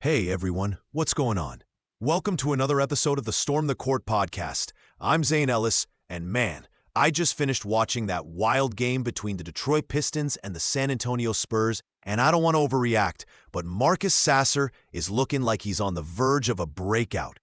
Hey everyone, what's going on? Welcome to another episode of the Storm the Court podcast. I'm Zane Ellis, and man, I just finished watching that wild game between the Detroit Pistons and the San Antonio Spurs, and I don't want to overreact, but Marcus Sasser is looking like he's on the verge of a breakout.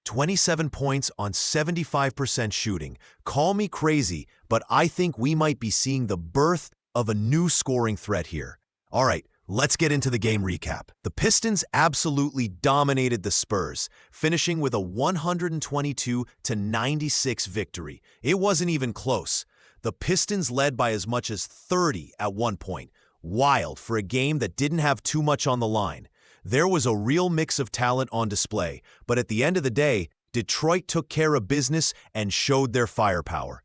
27 points on 75% shooting. Call me crazy, but I think we might be seeing the birth of a new scoring threat here. All right, let's get into the game recap. The Pistons absolutely dominated the Spurs, finishing with a 122-96 victory. It wasn't even close. The Pistons led by as much as 30 at one point. Wild for a game that didn't have too much on the line. There was a real mix of talent on display, but at the end of the day, Detroit took care of business and showed their firepower.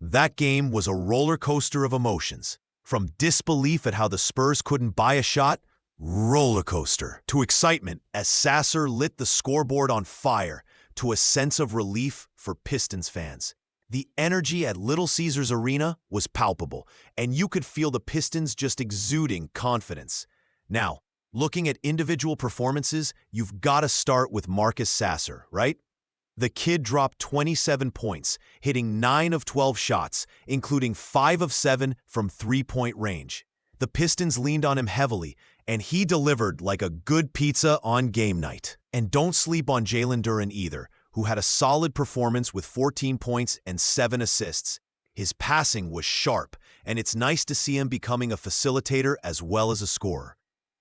That game was a roller coaster of emotions. From disbelief at how the Spurs couldn't buy a shot, roller coaster, to excitement as Sasser lit the scoreboard on fire, to a sense of relief for Pistons fans. The energy at Little Caesars Arena was palpable, and you could feel the Pistons just exuding confidence. Now, looking at individual performances, you've got to start with Marcus Sasser, right? The kid dropped 27 points, hitting 9 of 12 shots, including 5 of 7 from three-point range. The Pistons leaned on him heavily, and he delivered like a good pizza on game night. And don't sleep on Jalen Duren either, who had a solid performance with 14 points and 7 assists. His passing was sharp, and it's nice to see him becoming a facilitator as well as a scorer.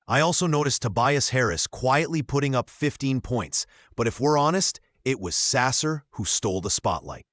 I also noticed Tobias Harris quietly putting up 15 points, but if we're honest, it was Sasser who stole the spotlight.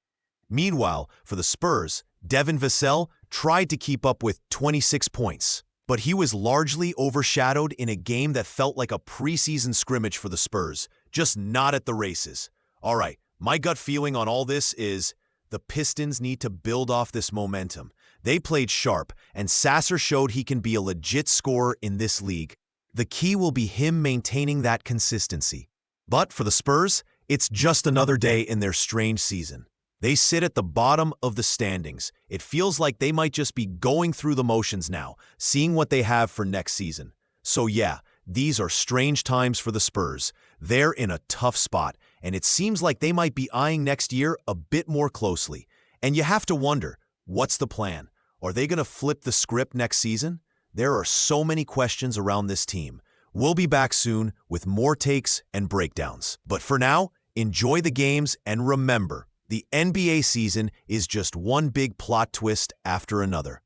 Meanwhile, for the Spurs, Devin Vassell tried to keep up with 26 points, but he was largely overshadowed in a game that felt like a preseason scrimmage for the Spurs, just not at the races. All right, my gut feeling on all this is the Pistons need to build off this momentum. They played sharp, and Sasser showed he can be a legit scorer in this league. The key will be him maintaining that consistency. But for the Spurs, it's just another day in their strange season. They sit at the bottom of the standings. It feels like they might just be going through the motions now, seeing what they have for next season. So yeah, these are strange times for the Spurs. They're in a tough spot, and it seems like they might be eyeing next year a bit more closely. And you have to wonder, what's the plan? Are they going to flip the script next season? There are so many questions around this team. We'll be back soon with more takes and breakdowns. But for now, enjoy the games and remember, the NBA season is just one big plot twist after another.